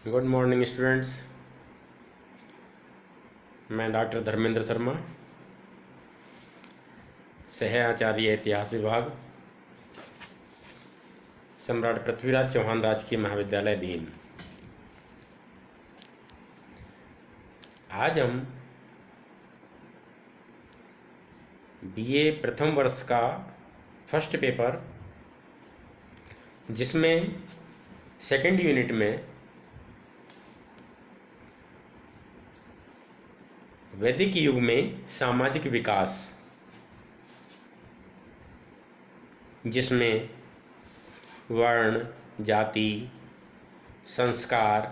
Good morning students. मैं doctor Dharmendra Sharma, सह आचार्य इतिहास विभाग, सम्राट पृथ्वीराज चौहान राजकीय महाविद्यालय भीम। आज हम बीए प्रथम वर्ष का फर्स्ट पेपर, जिसमें सेकंड यूनिट में वैदिक युग में सामाजिक विकास, जिसमें वर्ण, जाति, संस्कार,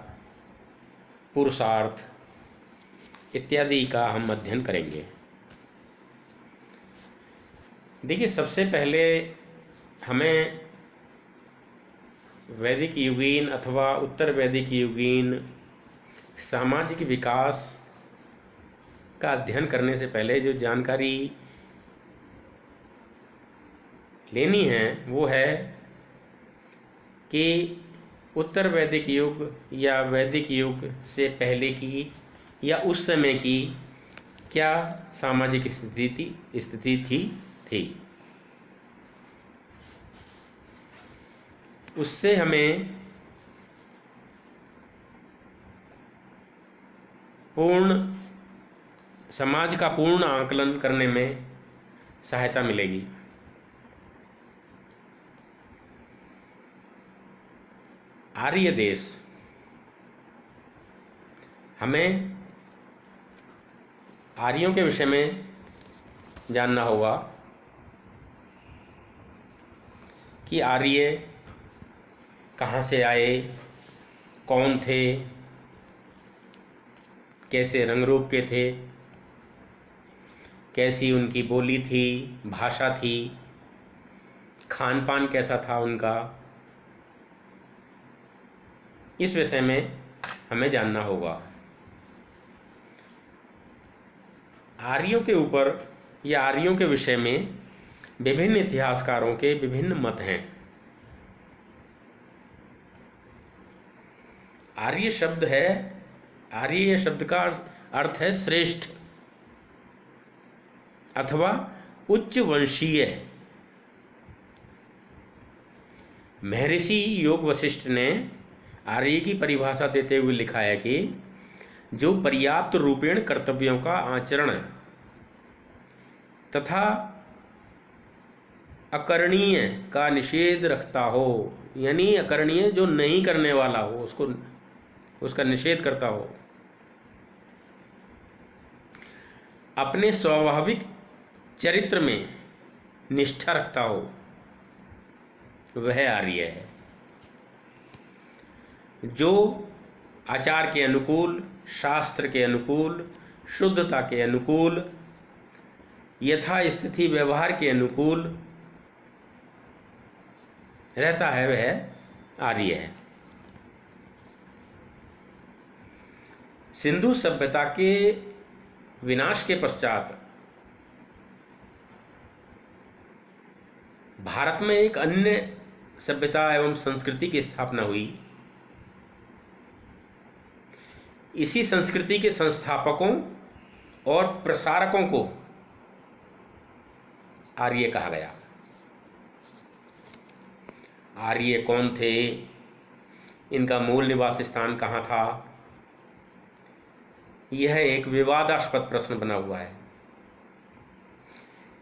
पुरुषार्थ इत्यादि का हम अध्ययन करेंगे। देखिए, सबसे पहले हमें वैदिक युगीन अथवा उत्तर वैदिक युगीन सामाजिक विकास का अध्ययन करने से पहले जो जानकारी लेनी है वो है कि उत्तर वैदिक युग या वैदिक युग से पहले की या उस समय की क्या सामाजिक स्थिति थी। उससे हमें समाज का पूर्ण आकलन करने में सहायता मिलेगी। आर्य देश, हमें आर्यों के विषय में जानना होगा कि आर्य कहाँ से आए, कौन थे, कैसे रंग रूप के थे, कैसी उनकी बोली थी, भाषा थी, खान पान कैसा था उनका। इस विषय में हमें जानना होगा। आर्यों के ऊपर या आर्यों के विषय में विभिन्न इतिहासकारों के विभिन्न मत हैं। आर्य शब्द का अर्थ है श्रेष्ठ अथवा उच्च वंशीय। महर्षि योग वशिष्ठ ने आर्य की परिभाषा देते हुए लिखा है कि जो पर्याप्त रूपेण कर्तव्यों का आचरण तथा अकरणीय का निषेध रखता हो, यानी अकरणीय जो नहीं करने वाला हो उसका निषेध करता हो, अपने स्वाभाविक चरित्र में निष्ठा रखता हो, वह आर्य है। जो आचार के अनुकूल, शास्त्र के अनुकूल, शुद्धता के अनुकूल, यथास्थिति व्यवहार के अनुकूल रहता है, वह आर्य है। सिंधु सभ्यता के विनाश के पश्चात भारत में एक अन्य सभ्यता एवं संस्कृति की स्थापना हुई। इसी संस्कृति के संस्थापकों और प्रसारकों को आर्य कहा गया। आर्य कौन थे, इनका मूल निवास स्थान कहाँ था, यह एक विवादास्पद प्रश्न बना हुआ है।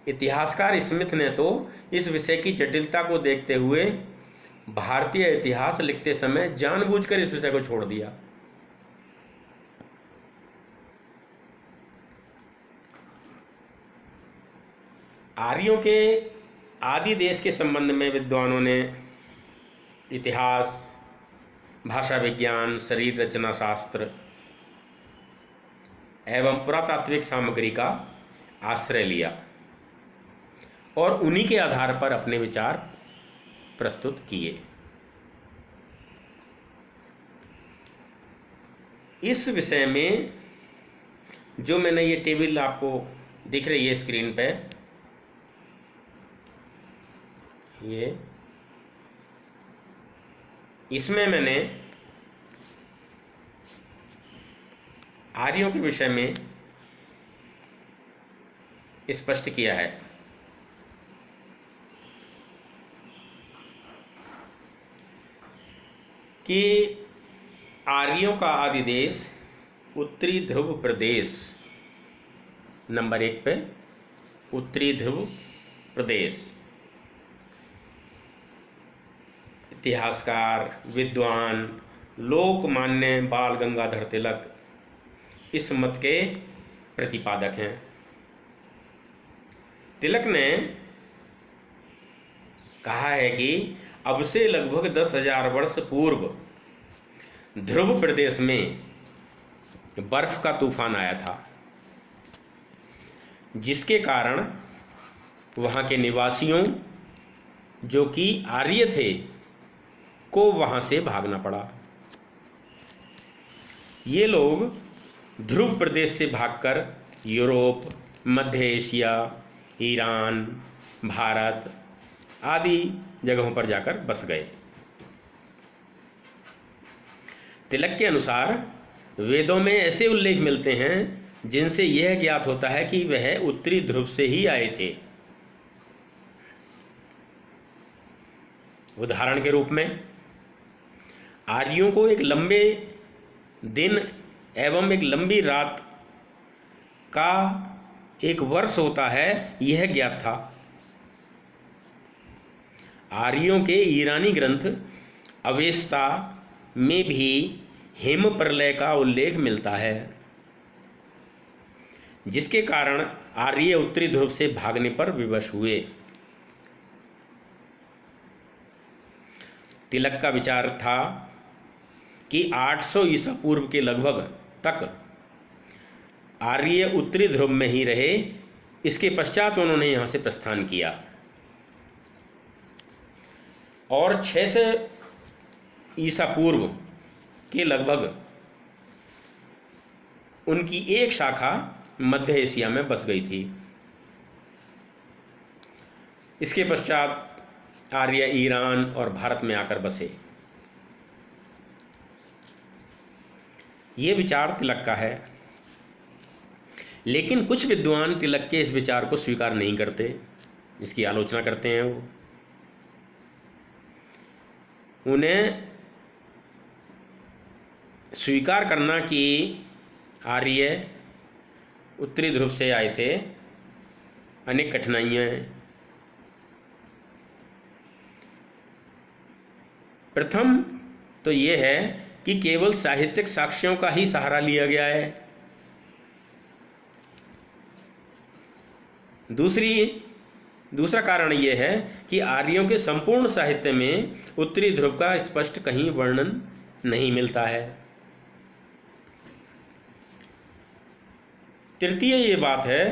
इतिहासकार स्मिथ ने तो इस विषय की जटिलता को देखते हुए भारतीय इतिहास लिखते समय जानबूझकर इस विषय को छोड़ दिया। आर्यों के आदि देश के संबंध में विद्वानों ने इतिहास, भाषा विज्ञान, शरीर रचना शास्त्र एवं पुरातात्विक सामग्री का आश्रय लिया और उन्हीं के आधार पर अपने विचार प्रस्तुत किए। इस विषय में जो मैंने ये टेबल आपको दिख रही है स्क्रीन पे, इसमें मैंने आर्यों के विषय में स्पष्ट किया है कि आर्यों का आदि देश उत्तरी ध्रुव प्रदेश, नंबर 1 पे उत्तरी ध्रुव प्रदेश। इतिहासकार, विद्वान, लोकमान्य बाल गंगाधर तिलक इस मत के प्रतिपादक हैं। तिलक ने कहा है कि अब से लगभग 10,000 वर्ष पूर्व ध्रुव प्रदेश में बर्फ का तूफान आया था, जिसके कारण वहाँ के निवासियों, जो कि आर्य थे, को वहाँ से भागना पड़ा। ये लोग ध्रुव प्रदेश से भागकर यूरोप, मध्य एशिया, ईरान, भारत आदि जगहों पर जाकर बस गए। तिलक के अनुसार वेदों में ऐसे उल्लेख मिलते हैं जिनसे यह ज्ञात होता है कि वह उत्तरी ध्रुव से ही आए थे। उदाहरण के रूप में आर्यों को एक लंबे दिन एवं एक लंबी रात का एक वर्ष होता है, यह ज्ञात था। आर्यों के ईरानी ग्रंथ अवेस्ता में भी हिम प्रलय का उल्लेख मिलता है, जिसके कारण आर्य उत्तरी ध्रुव से भागने पर विवश हुए। तिलक का विचार था कि 800 ईसा पूर्व के लगभग तक आर्य उत्तरी ध्रुव में ही रहे। इसके पश्चात उन्होंने यहाँ से प्रस्थान किया और 600 ईसा पूर्व के लगभग उनकी एक शाखा मध्य एशिया में बस गई थी। इसके पश्चात आर्य ईरान और भारत में आकर बसे। ये विचार तिलक का है, लेकिन कुछ विद्वान तिलक के इस विचार को स्वीकार नहीं करते, इसकी आलोचना करते हैं। उन्हें स्वीकार करना कि आर्य उत्तरी ध्रुव से आए थे अनेक कठिनाइयाँ हैं। प्रथम तो ये है कि केवल साहित्यिक साक्ष्यों का ही सहारा लिया गया है। दूसरा कारण यह है कि आर्यों के संपूर्ण साहित्य में उत्तरी ध्रुव का स्पष्ट कहीं वर्णन नहीं मिलता है। तृतीय ये बात है,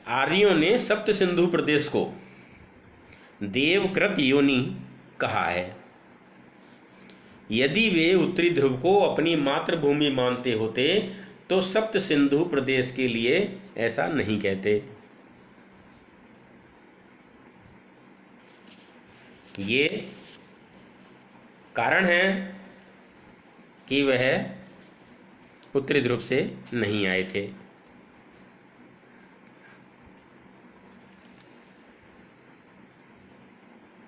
आर्यों ने सप्त सिंधु प्रदेश को देवकृत योनि कहा है। यदि वे उत्तरी ध्रुव को अपनी मातृभूमि मानते होते तो सप्त सिंधु प्रदेश के लिए ऐसा नहीं कहते। ये कारण है कि वह उत्तरी ध्रुव से नहीं आए थे।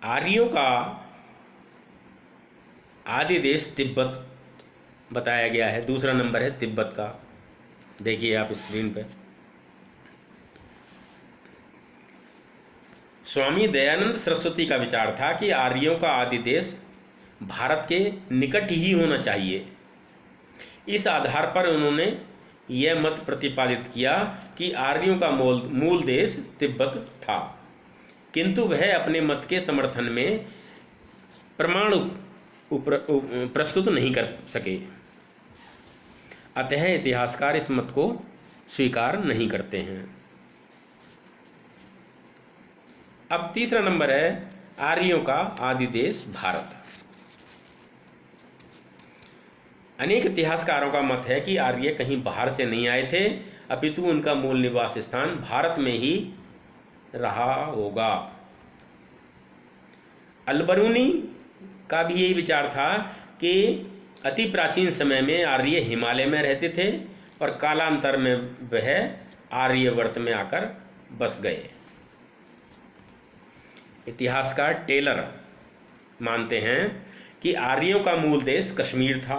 आर्यों का आदि देश तिब्बत बताया गया है। दूसरा नंबर है तिब्बत का, देखिए आप स्क्रीन पर। स्वामी दयानंद सरस्वती का विचार था कि आर्यों का आदि देश भारत के निकट ही होना चाहिए। इस आधार पर उन्होंने यह मत प्रतिपादित किया कि आर्यों का मूल देश तिब्बत था, किंतु वह अपने मत के समर्थन में प्रमाण प्रस्तुत नहीं कर सके। अतः इतिहासकार इस मत को स्वीकार नहीं करते हैं। अब तीसरा नंबर है आर्यों का आदि देश भारत। अनेक इतिहासकारों का मत है कि आर्य कहीं बाहर से नहीं आए थे, अपितु उनका मूल निवास स्थान भारत में ही रहा होगा। अलबरूनी का भी यही विचार था कि अति प्राचीन समय में आर्य हिमालय में रहते थे और कालांतर में वह आर्यवर्त में आकर बस गए। इतिहासकार टेलर मानते हैं कि आर्यों का मूल देश कश्मीर था।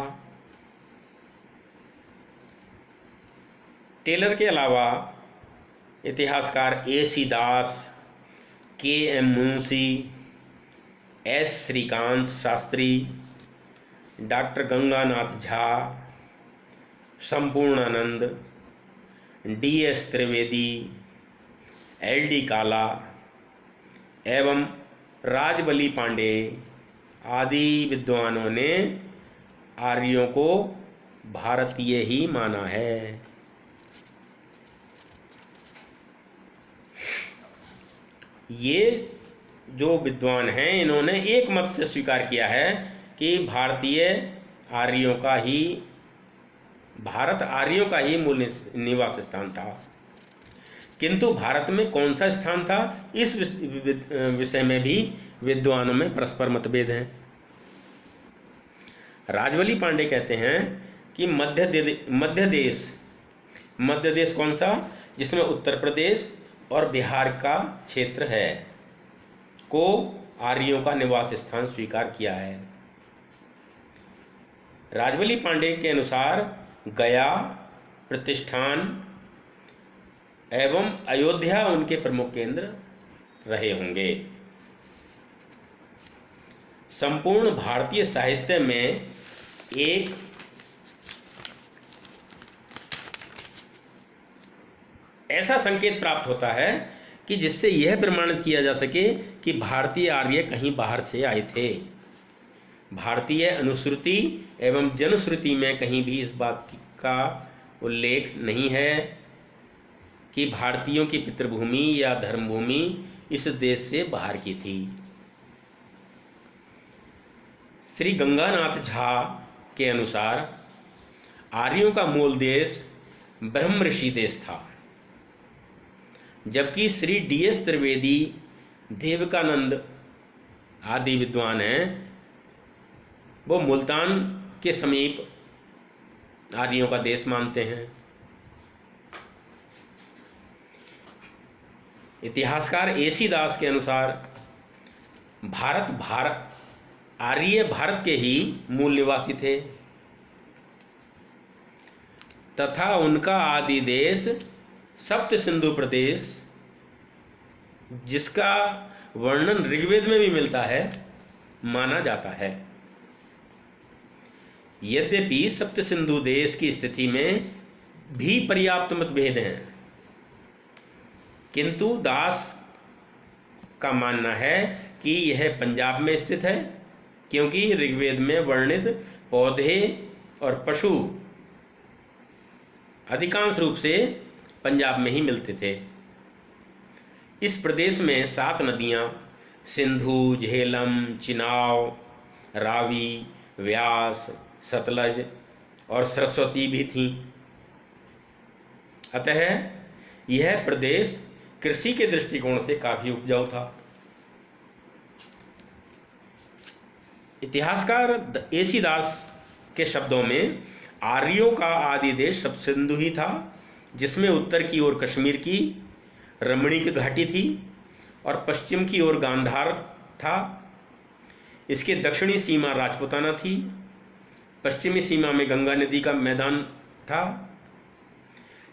टेलर के अलावा इतिहासकार A.C. Das, K.M. Munshi, S. Srikant Shastri, doctor Ganganath Jha, Sampurnanand, D.S. Trivedi, L.D. Kala एवं राजबली पांडे आदि विद्वानों ने आर्यों को भारतीय ही माना है। ये जो विद्वान हैं इन्होंने एक मत से स्वीकार किया है कि भारत आर्यों का ही मूल निवास स्थान था। किंतु भारत में कौन सा स्थान था, इस विषय में भी विद्वानों में परस्पर मतभेद हैं। राजबली पांडे कहते हैं कि मध्य देश कौन सा, जिसमें उत्तर प्रदेश और बिहार का क्षेत्र है, को आर्यों का निवास स्थान स्वीकार किया है। राजबली पांडे के अनुसार गया, प्रतिष्ठान एवं अयोध्या उनके प्रमुख केंद्र रहे होंगे। संपूर्ण भारतीय साहित्य में एक ऐसा संकेत प्राप्त होता है कि जिससे यह प्रमाणित किया जा सके कि भारतीय आर्य कहीं बाहर से आए थे। भारतीय अनुश्रुति एवं जनश्रुति में कहीं भी इस बात का उल्लेख नहीं है कि भारतीयों की पितृभूमि या धर्मभूमि इस देश से बाहर की थी। श्री गंगानाथ झा के अनुसार आर्यों का मूल देश ब्रह्म ऋषि देश था, जबकि श्री D.S. त्रिवेदी, देवकानंद आदि विद्वान हैं, वो मुल्तान के समीप आर्यों का देश मानते हैं। इतिहासकार A.C. दास के अनुसार आर्य भारत के ही मूल निवासी थे तथा उनका आदि देश सप्त सिंधु प्रदेश, जिसका वर्णन ऋग्वेद में भी मिलता है, माना जाता है। यद्यपि सप्त सिंधु देश की स्थिति में भी पर्याप्त मतभेद हैं, किंतु दास का मानना है कि यह पंजाब में स्थित है, क्योंकि ऋग्वेद में वर्णित पौधे और पशु अधिकांश रूप से पंजाब में ही मिलते थे। इस प्रदेश में 7 नदियां सिंधु, झेलम, चिनाव, रावी, व्यास, सतलज और सरस्वती भी थीं। अतः यह प्रदेश कृषि के दृष्टिकोण से काफी उपजाऊ था। इतिहासकार A.C. दास के शब्दों में आर्यों का आदि देश सप्त सिंधु ही था, जिसमें उत्तर की ओर कश्मीर की रमणीक घाटी थी और पश्चिम की ओर गांधार था। इसके दक्षिणी सीमा राजपूताना थी, पश्चिमी सीमा में गंगा नदी का मैदान था।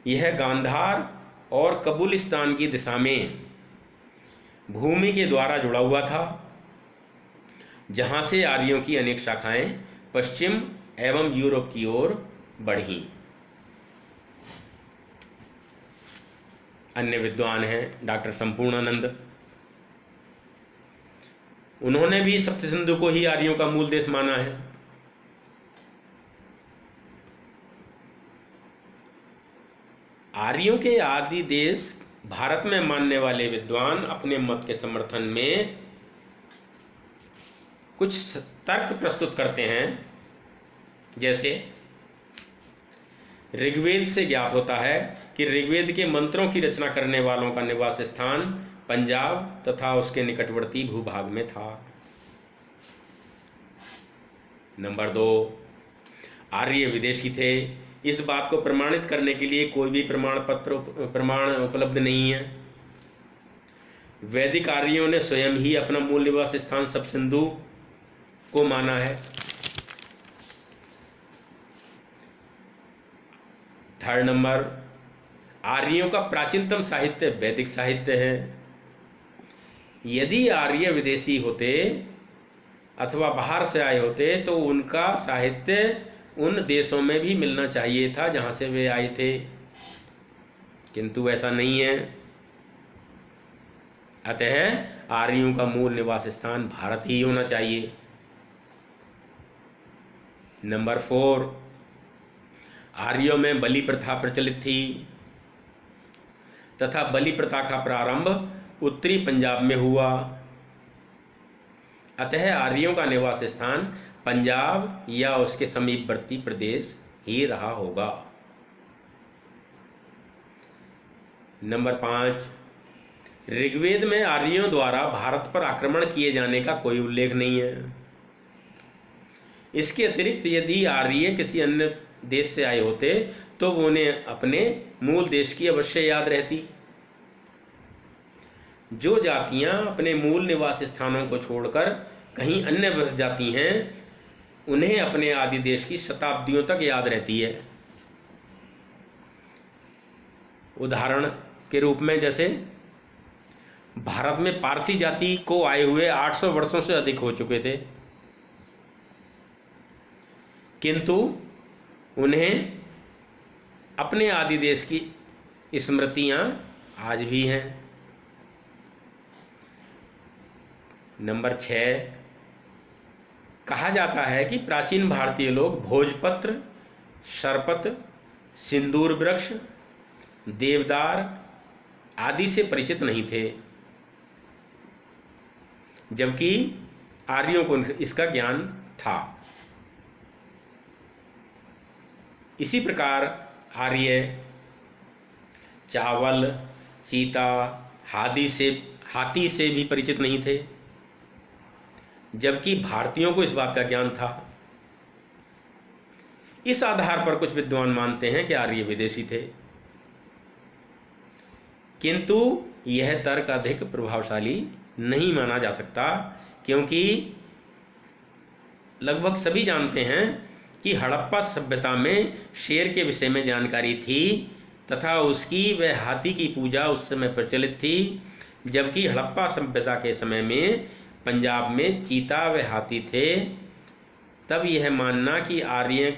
यह गांधार और कबूलिस्तान की दिशा में भूमि के द्वारा जुड़ा हुआ था, जहाँ से आर्यों की अनेक शाखाएं पश्चिम एवं यूरोप की ओर बढ़ीं। अन्य विद्वान हैं डॉक्टर संपूर्णानंद, उन्होंने भी सप्त सिंधु को ही आर्यों का मूल देश माना है। आर्यों के आदि देश भारत में मानने वाले विद्वान अपने मत के समर्थन में कुछ तर्क प्रस्तुत करते हैं। जैसे ऋग्वेद से ज्ञात होता है कि ऋग्वेद के मंत्रों की रचना करने वालों का निवास स्थान पंजाब तथा उसके निकटवर्ती भूभाग में था। नंबर 2, आर्य विदेशी थे, इस बात को प्रमाणित करने के लिए कोई भी प्रमाण उपलब्ध नहीं है। वैदिक आर्यों ने स्वयं ही अपना मूल निवास स्थान सप्तसिंधु को माना है। थर्ड नंबर, आर्यों का प्राचीनतम साहित्य वैदिक साहित्य है। यदि आर्य विदेशी होते अथवा बाहर से आए होते तो उनका साहित्य उन देशों में भी मिलना चाहिए था जहाँ से वे आए थे, किंतु ऐसा नहीं है। अतः आर्यों का मूल निवास स्थान भारत ही होना चाहिए। नंबर 4, आर्यों में बलि प्रथा प्रचलित थी तथा बलि प्रथा का प्रारंभ उत्तरी पंजाब में हुआ। अतः आर्यों का निवास स्थान पंजाब या उसके समीपवर्ती प्रदेश ही रहा होगा। नंबर 5, ऋग्वेद में आर्यों द्वारा भारत पर आक्रमण किए जाने का कोई उल्लेख नहीं है। इसके अतिरिक्त यदि आर्य किसी अन्य देश से आए होते तो उन्हें अपने मूल देश की अवश्य याद रहती। जो जातियां अपने मूल निवास स्थानों को छोड़कर कहीं अन्य बस जाती हैं उन्हें अपने आदि देश की शताब्दियों तक याद रहती है। उदाहरण के रूप में जैसे भारत में पारसी जाति को आए हुए 800 वर्षों से अधिक हो चुके थे, किंतु उन्हें अपने आदि देश की स्मृतियां आज भी हैं। नंबर 6, कहा जाता है कि प्राचीन भारतीय लोग भोजपत्र, शरपत, सिंदूर वृक्ष, देवदार आदि से परिचित नहीं थे, जबकि आर्यों को इसका ज्ञान था। इसी प्रकार आर्य चावल, चीता, हाथी से भी परिचित नहीं थे, जबकि भारतीयों को इस बात का ज्ञान था। इस आधार पर कुछ विद्वान मानते हैं कि आर्य विदेशी थे, किंतु यह तर्क अधिक प्रभावशाली नहीं माना जा सकता, क्योंकि लगभग सभी जानते हैं कि हड़प्पा सभ्यता में शेर के विषय में जानकारी थी तथा उसकी व हाथी की पूजा उस समय प्रचलित थी, जबकि हड़प्पा सभ्यता के समय में पंजाब में चीता व हाथी थे। तब यह मानना कि आर्य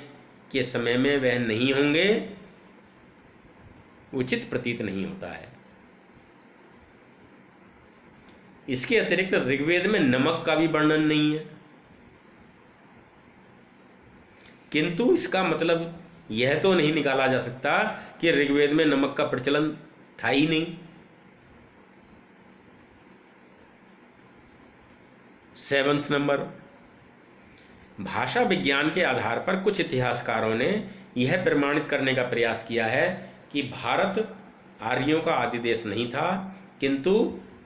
के समय में वह नहीं होंगे उचित प्रतीत नहीं होता है। इसके अतिरिक्त ऋग्वेद में नमक का भी वर्णन नहीं है, किंतु इसका मतलब यह तो नहीं निकाला जा सकता कि ऋग्वेद में नमक का प्रचलन था ही नहीं। 7वां नंबर, भाषा विज्ञान के आधार पर कुछ इतिहासकारों ने यह प्रमाणित करने का प्रयास किया है कि भारत आर्यों का आदि देश नहीं था, किंतु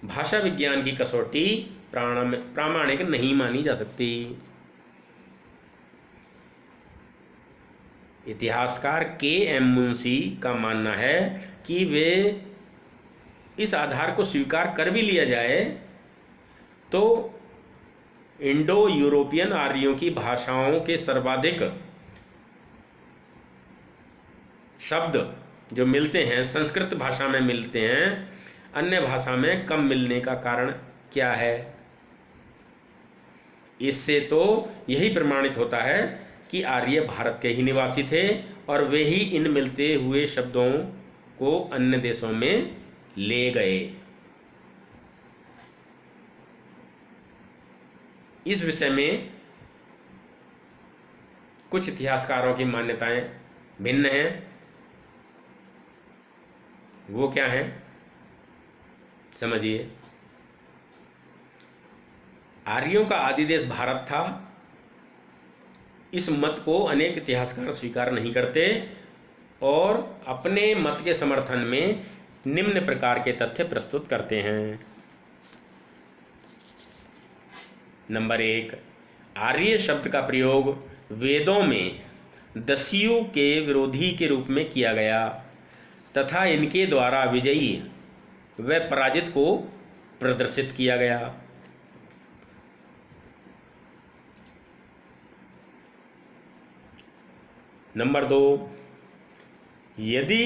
भाषा विज्ञान की कसौटी प्रामाणिक नहीं मानी जा सकती। इतिहासकार के.एम. मुंशी का मानना है कि वे इस आधार को स्वीकार कर भी लिया जाए तो इंडो यूरोपियन आर्यों की भाषाओं के सर्वाधिक शब्द जो मिलते हैं संस्कृत भाषा में मिलते हैं, अन्य भाषा में कम मिलने का कारण क्या है? इससे तो यही प्रमाणित होता है कि आर्य भारत के ही निवासी थे और वे ही इन मिलते हुए शब्दों को अन्य देशों में ले गए। इस विषय में कुछ इतिहासकारों की मान्यताएं भिन्न हैं। वो क्या हैं समझिए। आर्यों का आदि देश भारत था, इस मत को अनेक इतिहासकार स्वीकार नहीं करते और अपने मत के समर्थन में निम्न प्रकार के तथ्य प्रस्तुत करते हैं। नंबर 1, आर्य शब्द का प्रयोग वेदों में दस्यु के विरोधी के रूप में किया गया तथा इनके द्वारा विजयी व पराजित को प्रदर्शित किया गया। नंबर 2, यदि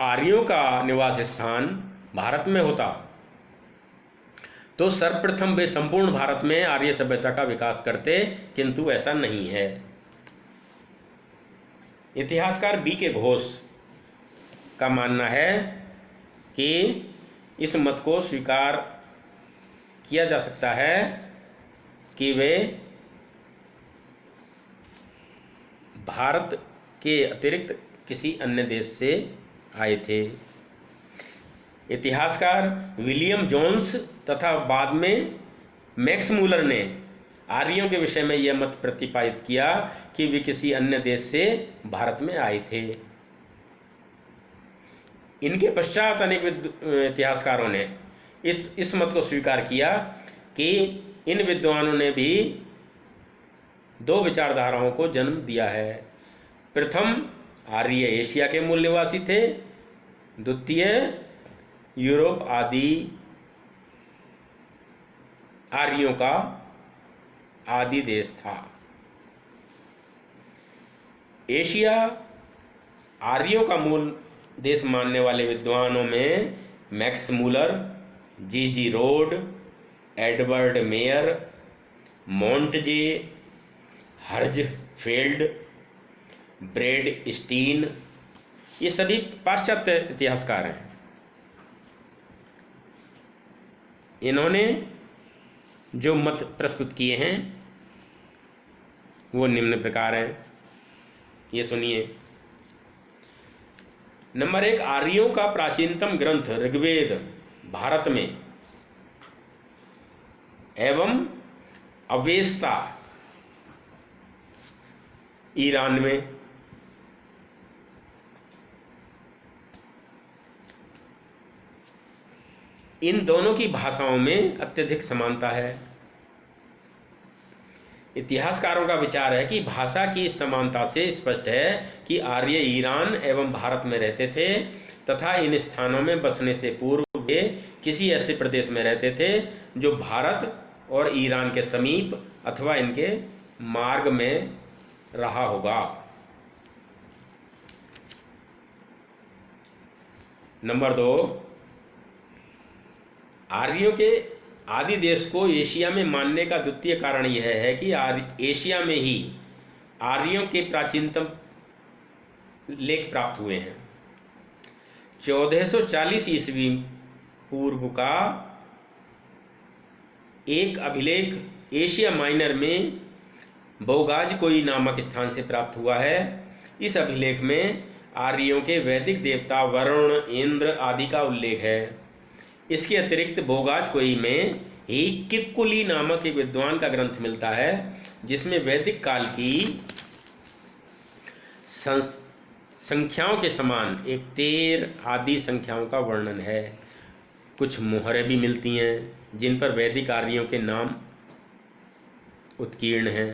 आर्यों का निवास स्थान भारत में होता तो सर्वप्रथम वे संपूर्ण भारत में आर्य सभ्यता का विकास करते, किंतु ऐसा नहीं है। इतिहासकार बी के घोष का मानना है कि इस मत को स्वीकार किया जा सकता है कि वे भारत के अतिरिक्त किसी अन्य देश से आए थे। इतिहासकार विलियम जोन्स तथा बाद में मैक्स मूलर ने आर्यों के विषय में यह मत प्रतिपादित किया कि वे किसी अन्य देश से भारत में आए थे। इनके पश्चात अनेक इतिहासकारों ने इस मत को स्वीकार किया कि इन विद्वानों ने भी 2 विचारधाराओं को जन्म दिया है। प्रथम, आर्य एशिया के मूल निवासी थे। द्वितीय, यूरोप आदि आर्यों का आदि देश था। एशिया आर्यों का मूल देश मानने वाले विद्वानों में Max Muller, G Rhode, Edward Meyer, मोंटजे, हर्जफेल्ड, ब्रेड स्टीन, ये सभी पाश्चात्य इतिहासकार हैं। इन्होंने जो मत प्रस्तुत किए हैं वो निम्न प्रकार हैं, ये सुनिए। नंबर 1, आर्यों का प्राचीनतम ग्रंथ ऋग्वेद भारत में एवं अवेस्ता ईरान में। इन दोनों की भाषाओं में अत्यधिक समानता है। इतिहासकारों का विचार है कि भाषा की समानता से स्पष्ट है कि आर्य ईरान एवं भारत में रहते थे तथा इन स्थानों में बसने से पूर्व वे किसी ऐसे प्रदेश में रहते थे जो भारत और ईरान के समीप अथवा इनके मार्ग में रहा होगा। नंबर 2, आर्यों के आदि देश को एशिया में मानने का द्वितीय कारण यह है कि एशिया में ही आर्यों के प्राचीनतम लेख प्राप्त हुए हैं। 1440 ईस्वी पूर्व का एक अभिलेख एशिया माइनर में बोगाजकोई नामक स्थान से प्राप्त हुआ है। इस अभिलेख में आर्यों के वैदिक देवता वरुण, इंद्र आदि का उल्लेख है। इसके अतिरिक्त बोगाजकोई में ही किक्कुली नामक एक विद्वान का ग्रंथ मिलता है जिसमें वैदिक काल की संख्याओं के समान 13 आदि संख्याओं का वर्णन है। कुछ मोहरें भी मिलती हैं जिन पर वैदिक आर्यों के नाम उत्कीर्ण हैं।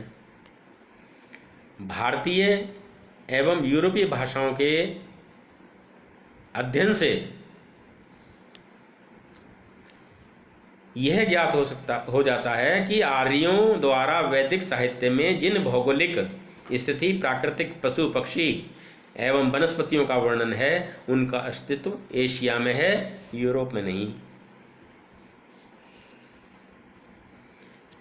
भारतीय एवं यूरोपीय भाषाओं के अध्ययन से यह ज्ञात हो जाता है कि आर्यों द्वारा वैदिक साहित्य में जिन भौगोलिक स्थिति, प्राकृतिक पशु पक्षी एवं वनस्पतियों का वर्णन है उनका अस्तित्व एशिया में है, यूरोप में नहीं।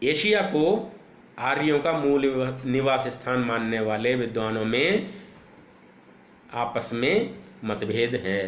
एशिया को आर्यों का मूल निवास स्थान मानने वाले विद्वानों में आपस में मतभेद है।